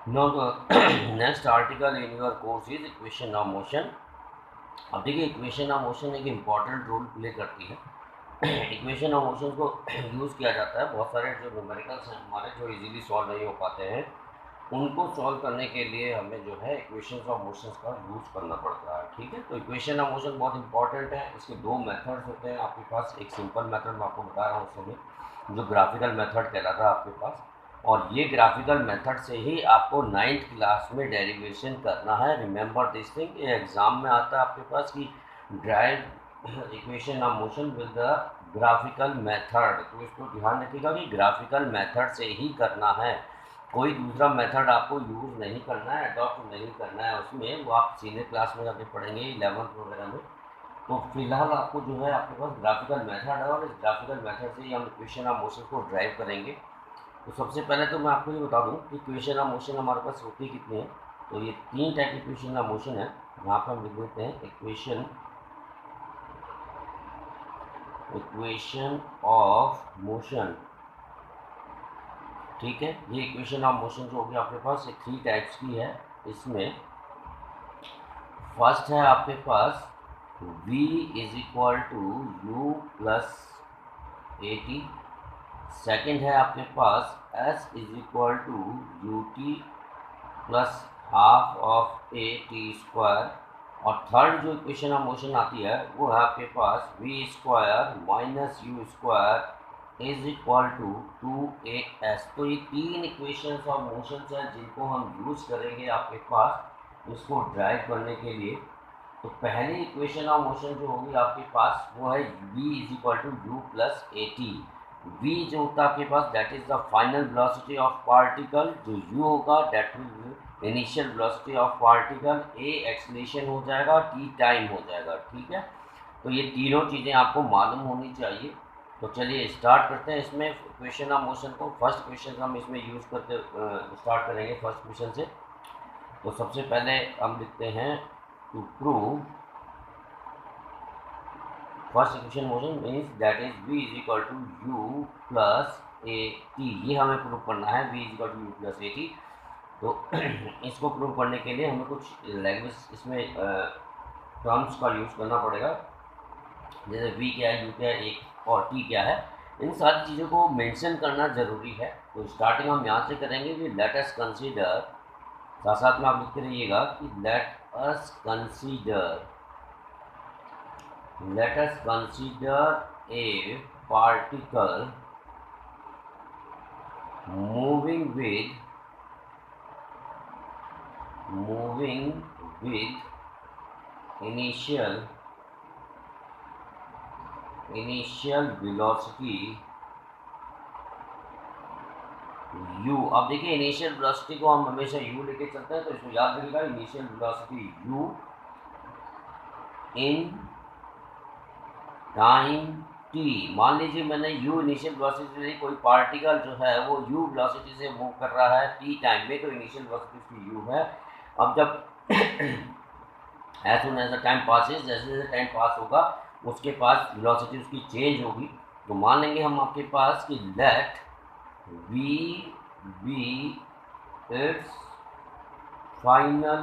Now the next article in your course is equation of motion. अब देखिए equation of motion एक important role play करती है। Equation of motion को use किया जाता है बहुत सारे जो न्यूमेरिकल्स हैं हमारे जो इजीली सॉल्व नहीं हो पाते हैं, उनको सॉल्व करने के लिए हमें जो है इक्वेशन ऑफ मोशंस का यूज़ करना पड़ता है। ठीक है, तो इक्वेशन ऑफ मोशन बहुत इंपॉर्टेंट है। इसके दो मेथड्स होते हैं आपके पास। एक सिंपल मेथड मैं आपको बता रहा हूँ उस समय, जो ग्राफिकल मेथड कहलाता है आपके पास, और ये ग्राफिकल मेथड से ही आपको 9th क्लास में डेरिवेशन करना है। रिमेंबर दिस थिंग, ये एग्ज़ाम में आता है आपके पास कि drive equation of motion with the graphical method, तो इसको ध्यान रखिएगा कि ग्राफिकल मेथड से ही करना है, कोई दूसरा मेथड आपको यूज़ नहीं करना है, अडॉप्ट नहीं करना है उसमें। वो आप सीनियर क्लास में जाके पढ़ेंगे 11th वगैरह में। तो फिलहाल आपको जो है आपके पास ग्राफिकल मेथड है, और इस ग्राफिकल मेथड से ही हम इक्वेशन ऑफ मोशन को ड्राइव करेंगे। तो सबसे पहले तो मैं आपको ये बता दूं कि इक्वेशन ऑफ मोशन हमारे पास होती कितनी है। तो ये तीन टाइप की इक्वेशन ऑफ मोशन है। यहाँ पर हम लिख देते हैं इक्वेशन ऑफ मोशन। ठीक है, ये इक्वेशन ऑफ मोशन जो होगी आपके पास ये 3 टाइप्स की है। इसमें फर्स्ट है आपके पास v is equal to you plus A t. Second है आपके पास s is equal to u t plus half of a t square. और थर्ड जो इक्वेशन ऑफ मोशन आती है वो है आपके पास v square minus u square is equal to 2 तो ये तीन इक्वेशंस ऑफ मोशन हैं जिनको हम यूज़ करेंगे आपके पास इसको ड्राइव करने के लिए। तो पहली इक्वेशन ऑफ मोशन जो होगी आपके पास वो है v is equal to you plus A t. v जो होता है आपके पास that is the final velocity of particle, जो u होगा that will initial velocity of particle, a acceleration हो जाएगा, t टाइम हो जाएगा। ठीक है, तो ये तीनों चीज़ें आपको मालूम होनी चाहिए। तो चलिए स्टार्ट करते हैं इसमें इक्वेशन ऑफ मोशन को। फर्स्ट क्वेश्चन हम इसमें यूज़ करके स्टार्ट करेंगे फर्स्ट क्वेश्चन से। तो सबसे पहले हम लिखते हैं to prove first equation motion means that is v is equal to you plus A t. ये हमें प्रूव करना है v is equal to you plus A T. तो इसको प्रूव करने के लिए हमें कुछ लैंग्वेज इसमें टर्म्स का यूज़ करना पड़ेगा, जैसे v क्या है, u क्या है, एक और t क्या है। इन सारी चीज़ों को मेंशन करना ज़रूरी है। तो स्टार्टिंग हम यहाँ से करेंगे कि लेट अस कंसीडर, साथ साथ में आप लिखते रहिएगा कि let us consider a particle moving with initial velocity u। अब देखिए इनिशियल वेलोसिटी को हम हमेशा u लेके चलते हैं, तो इसको याद रखिएगा initial velocity u in time t। मान लीजिए मैंने u इनिशियल वेलोसिटी ली, कोई पार्टिकल जो है वो u वेलोसिटी से मूव कर रहा है t टाइम में, तो इनिशियल वेलोसिटी उसकी u है। अब जब as soon as the time passes, जैसे जैसे टाइम पास होगा उसके पास वेलोसिटी उसकी चेंज होगी। तो मान लेंगे हम आपके पास कि let v be its final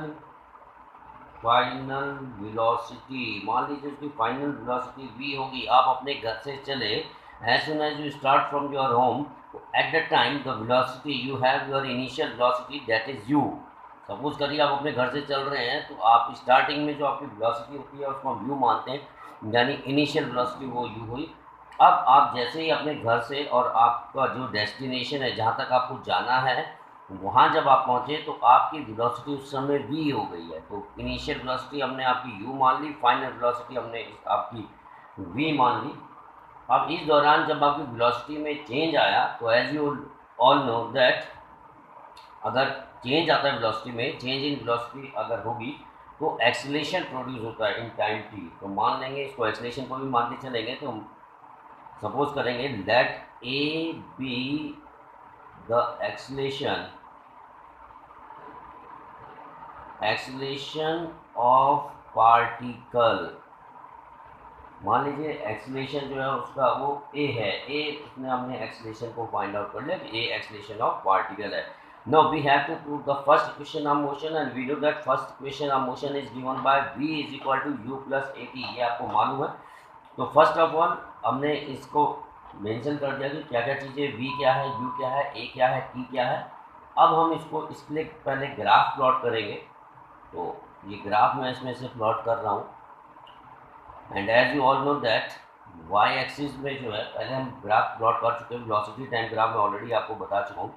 velocity. मान लीजिए उसकी फाइनल वेलोसिटी v होगी। आप अपने घर से चले, as soon as you start from your home, at the time the velocity you have your initial velocity that is u। Suppose करिए आप अपने घर से चल रहे हैं, तो आप स्टार्टिंग में जो आपकी वेलोसिटी होती है उसको हम u मानते हैं, यानी इनिशियल वेलोसिटी वो u हुई। अब आप जैसे ही अपने घर से और आपका जो डेस्टिनेशन है जहाँ तक आपको जाना है वहाँ जब आप पहुँचे तो आपकी वेलोसिटी उस समय v हो गई है। तो इनिशियल वेलोसिटी हमने आपकी u मान ली, फाइनल वेलोसिटी हमने आपकी v मान ली। अब इस दौरान जब आपकी वेलोसिटी में चेंज आया, तो as you all know that अगर चेंज आता है वेलोसिटी में, चेंज इन वेलोसिटी अगर होगी तो एक्सीलरेशन प्रोड्यूस होता है इन टाइम t। तो मान लेंगे इसको, एक्सीलरेशन को भी मानते चलेंगे, तो सपोज करेंगे let a be the acceleration of particle. मान लीजिए एक्सीलरेशन जो है उसका वो a है, a उसमें हमने एक्सीलरेशन को फाइंड आउट कर लिया कि a एक्सीलरेशन ऑफ पार्टिकल है। Now we have to prove the first equation of motion and we know that first equation of motion is given by v is equal to u plus at, ये आपको मालूम है। तो first of all हमने इसको mention कर दिया कि क्या क्या चीज़ें, v क्या है, u क्या है, a क्या है, t क्या है। अब हम इसको इसके लिए पहले ग्राफ प्लॉट करेंगे। तो ये ग्राफ मैं इसमें से प्लॉट कर रहा हूँ and as you all know that y axis में जो है पहले हम ग्राफ प्लॉट कर चुके हैं, वेलोसिटी टाइम ग्राफ में ऑलरेडी आपको बता चुका हूँ।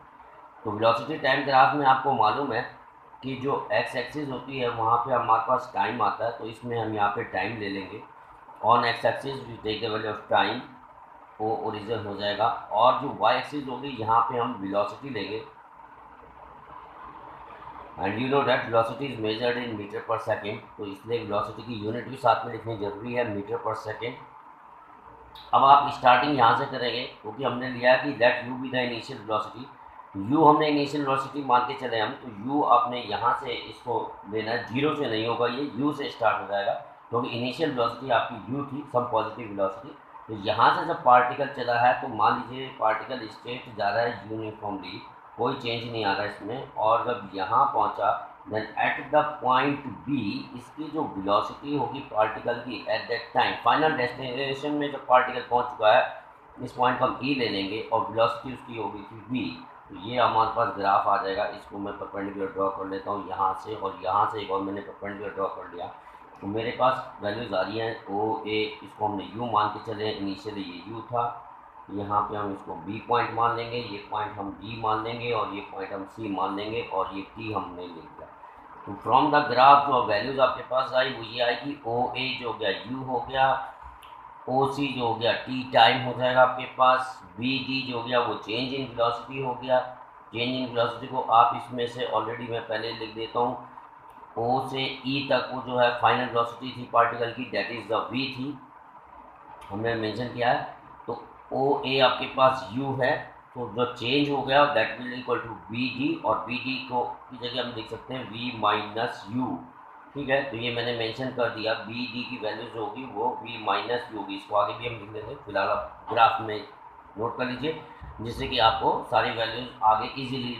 तो वेलोसिटी टाइम ग्राफ में आपको मालूम है कि जो एक्स एक्सिस होती है वहाँ पे हमारे पास टाइम आता है, तो इसमें हम यहाँ पे टाइम ले लेंगे। On x axis we take the value of time, वो ओरिजिन हो जाएगा। और जो वाई एक्सिस होगी यहाँ पे हम वेलोसिटी लेंगे and you know that velocity is measured in metre per second, तो इसलिए वेलोसिटी की यूनिट भी साथ में लिखनी जरूरी है, मीटर पर सेकेंड। अब आप स्टार्टिंग यहाँ से करेंगे क्योंकि हमने लिया है कि that you be the initial velocity. You हमने इनिशियल वेलोसिटी मान के चले हम, तो यू आपने यहाँ से इसको लेना है, जीरो से नहीं होगा, ये यू से स्टार्ट हो जाएगा क्योंकि इनिशियल वेलोसिटी आपकी यू थी, सम पॉजिटिव वेलोसिटी। तो यहाँ से जब पार्टिकल चला है तो मान लीजिए पार्टिकल स्टेट जा रहा है यूनिफॉर्मली, कोई चेंज नहीं आ रहा इसमें। और जब यहाँ पहुँचा then at the point b इसकी जो वेलोसिटी होगी पार्टिकल की at that time, final destination में जब पार्टिकल पहुँच चुका है, इस पॉइंट को हम ई ले लेंगे और वेलोसिटी उसकी होगी थी वी। तो ये हमारे पास ग्राफ आ जाएगा। इसको मैं परपेंडिकुलर ड्रॉ कर लेता हूँ यहाँ से, और यहाँ से एक और मैंने परपेंडिकुलर ड्रॉ कर लिया। तो मेरे पास वैल्यूज़ आ रही हैं ओ ए, इसको हमने यू मान के चले, इनिशियली ये यू था। यहाँ पे हम इसको बी पॉइंट मान लेंगे, ये पॉइंट हम डी मान लेंगे और ये पॉइंट हम सी मान लेंगे और ये टी हमने ले लिया। तो फ्रॉम द ग्राफ जो वैल्यूज़ आपके पास आई वो ये आएगी, ओ ए जो हो गया यू हो गया, ओ सी जो हो गया टी टाइम हो जाएगा आपके पास, बी डी जो हो गया वो चेंज इन वेलोसिटी हो गया। चेंज इन वेलोसिटी को आप इसमें से ऑलरेडी मैं पहले लिख देता हूँ, ओ से ई तक वो जो है फाइनल वेलोसिटी थी पार्टिकल की, दैट इज़ द वी थी, हमने मेंशन किया है। तो ओ ए आपके पास यू है, तो जो चेंज हो गया that will equal to B d, और बी डी को की जगह हम लिख सकते हैं वी माइनस यू। ठीक है, तो ये मैंने मेंशन कर दिया, बी डी की वैल्यू जो होगी वो वी माइनस यू होगी। इसको आगे भी हम लिख देंगे, फिलहाल आप ग्राफ में नोट कर लीजिए जिससे कि आपको सारी वैल्यूज आगे इजीली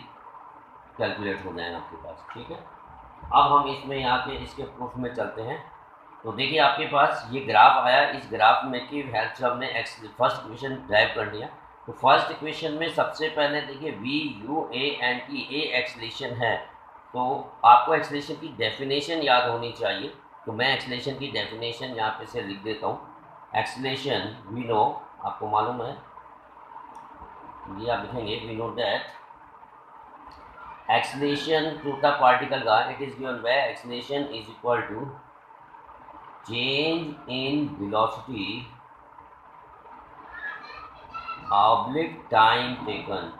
कैलकुलेट हो जाए आपके पास। ठीक है, अब हम इसमें यहाँ के इसके प्रूफ में चलते हैं। तो देखिए आपके पास ये ग्राफ आया, इस ग्राफ में की हेल्प से हमने फर्स्ट इक्वेशन ड्राइव कर लिया। तो फर्स्ट इक्वेशन में सबसे पहले देखिए वी यू ए एंड की ए एक्सलेशन है, तो आपको एक्सलेशन की डेफिनेशन याद होनी चाहिए। तो मैं एक्सलेशन की डेफिनेशन यहाँ पे से लिख देता हूँ। एक्सलेशन वी नो, आपको मालूम है, ये आप लिखेंगे we know that acceleration to the particle का it is given by acceleration is equal to change in velocity oblique time taken,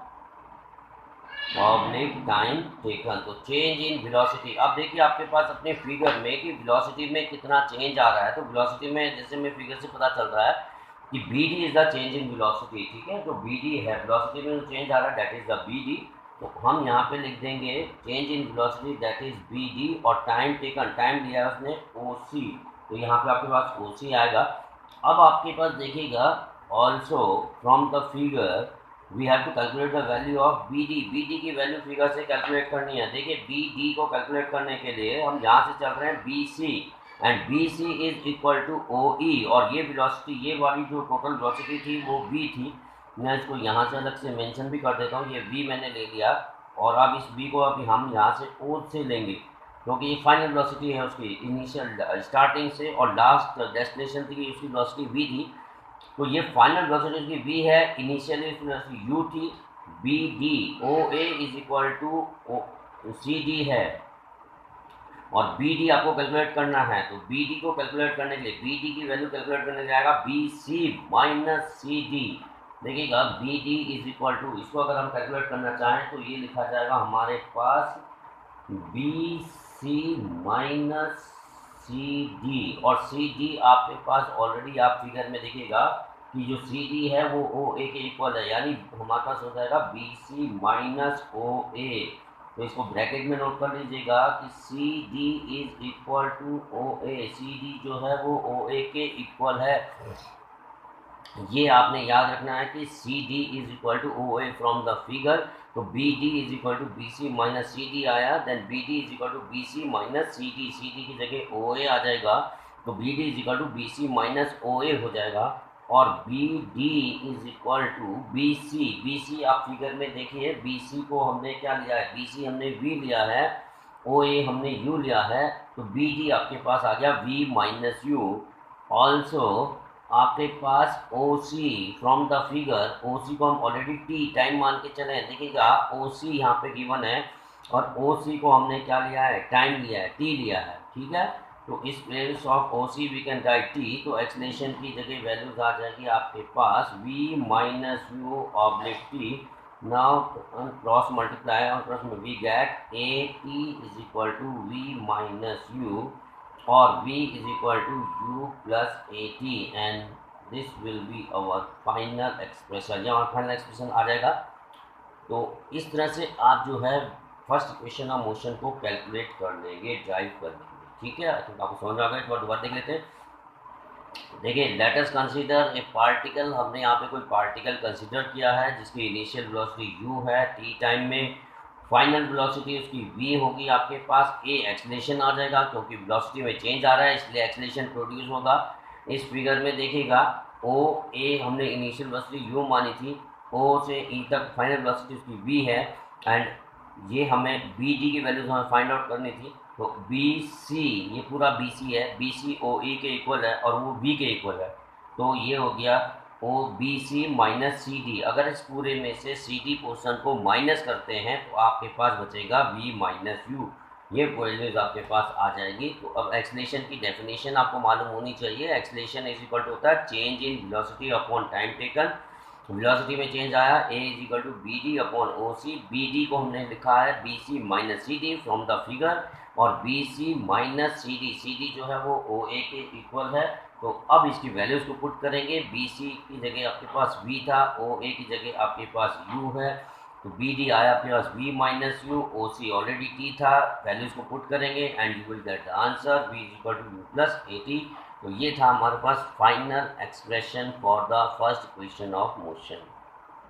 oblique time taken. तो चेंज इन वेलोसिटी, अब देखिए आपके पास अपने फिगर में कि वेलोसिटी में कितना चेंज आ रहा है। तो वेलोसिटी में जैसे मैं फिगर से पता चल रहा है कि b D is the change in velocity. ठीक है, जो बी डी है वेलोसिटी में जो चेंज आ रहा है that is the b d. तो हम यहाँ पे लिख देंगे change in velocity that is b d, और टाइम टेकन, टाइम लिया है उसने ओ सी, तो यहाँ पे आपके पास ओ सी आएगा। अब आपके पास देखिएगा also from the figure we have to calculate the value of b d. B D की वैल्यू फिगर से कैलकुलेट करनी है। देखिए बी डी को कैलकुलेट करने के लिए हम यहाँ से चल रहे हैं B C, and B C is equal to O E, और ये वेलोसिटी, ये वाली जो टोटल वेलोसिटी थी वो वी थी। मैं इसको यहाँ से अलग से मेंशन भी कर देता हूँ, ये वी मैंने ले लिया, और अब इस वी को अभी हम यहाँ से ओ से लेंगे क्योंकि ये फाइनल वेलोसिटी है उसकी, इनिशियल स्टार्टिंग से और लास्ट डेस्टिनेशन की उसकी वेलोसिटी वी थी। तो ये फाइनल वेलोसिटी की वी है, इनिशियली यू थी, b d o a is equal to c d है, और बी डी आपको कैलकुलेट करना है। तो बी डी को कैलकुलेट करने के लिए बी डी की वैल्यू कैलकुलेट करने जाएगा बी सी माइनस सी डी। देखिएगा B D is equal to, इसको अगर हम कैलकुलेट करना चाहें तो ये लिखा जाएगा हमारे पास बी सी माइनस सी डी, और सी डी आपके पास ऑलरेडी आप फिगर में देखिएगा कि जो सी डी है वो ओ ए के इक्वल है, यानी हमारे पास हो जाएगा बी सी माइनस ओ ए। तो इसको ब्रैकेट में नोट कर लीजिएगा कि C D is equal to O a, c D जो है वो ओ ए के इक्वल है। ये आपने याद रखना है कि C D is equal to O A from the figure, तो B D is equal to B C minus C D आया, then B D is equal to B C minus C D की जगह O A आ जाएगा, तो B D is equal to B C minus O A हो जाएगा, और B D is equal to B C आप फिगर में देखिए, बी सी को हमने क्या लिया है, बी सी हमने वी लिया है, ओ ए हमने यू लिया है, तो बी डी आपके पास आ गया वी माइनस यू। ऑल्सो आपके पास ओ सी फ्रॉम द फिगर, ओ सी को हम ऑलरेडी टी टाइम मान के चले हैं, देखिएगा ओ सी यहाँ पे गिवन है, और ओ सी को हमने क्या लिया है, टाइम लिया है, टी लिया है, ठीक है। तो इस place of O C we can write T, तो एक्सलेशन की जगह वैल्यूज आ जाएगी आपके पास V minus U oblique T. Now cross multiply और क्रॉस में we get A T is equal to V minus U, और v is equal to u plus at, and this will be our final expression, ये हमारा final expression आ जाएगा। तो इस तरह से आप जो है फर्स्ट इक्वेशन ऑफ मोशन को कैलकुलेट कर लेंगे, ड्राइव कर लेंगे, ठीक है। आई थिंक आपको समझ आ गया, एक बार दोबारा देख लेते हैं। देखिए, let us consider a particle, हमने यहाँ पे कोई पार्टिकल कंसीडर किया है जिसकी इनिशियल वेलोसिटी u है t टाइम में, फाइनल वेलोसिटी उसकी v होगी, आपके पास a एक्सलेशन आ जाएगा क्योंकि वेलोसिटी में चेंज आ रहा है इसलिए एक्सलेशन प्रोड्यूस होगा। इस फिगर में देखिएगा o a हमने इनिशियल वेलोसिटी u मानी थी, o से e तक फाइनल वेलोसिटी उसकी v है, एंड ये हमें बी डी की वैल्यूज हमें फाइंड आउट करनी थी। तो बी सी, ये पूरा बी सी है, बी सी ओ ई के इक्वल है और वो बी के इक्वल है, तो ये हो गया ओ बी सी माइनस सी डी। अगर इस पूरे में से सी डी पोर्शन को माइनस करते हैं तो आपके पास बचेगा वी माइनस यू, ये वैल्यूज आपके पास आ जाएगी। तो अब एक्सलेशन की डेफिनेशन आपको मालूम होनी चाहिए। एक्सलेशन इज इक्वल टू होता है change in velocity upon time taken, velocity में चेंज आया, A is equal to B D upon O C, B D को हमने लिखा है B C minus C D from the figure, और B सी minus C D जो है वो ओ ए के इक्वल है। तो अब इसकी वैल्यूज को पुट करेंगे, बी सी की जगह आपके पास v था, ओ ए की जगह आपके पास u है, तो बी डी आया आपके पास v minus U, O C already t था, वैल्यूज को पुट करेंगे and you will get the answer v is equal to you plus A T. तो ये था हमारे पास final expression for the first equation of motion.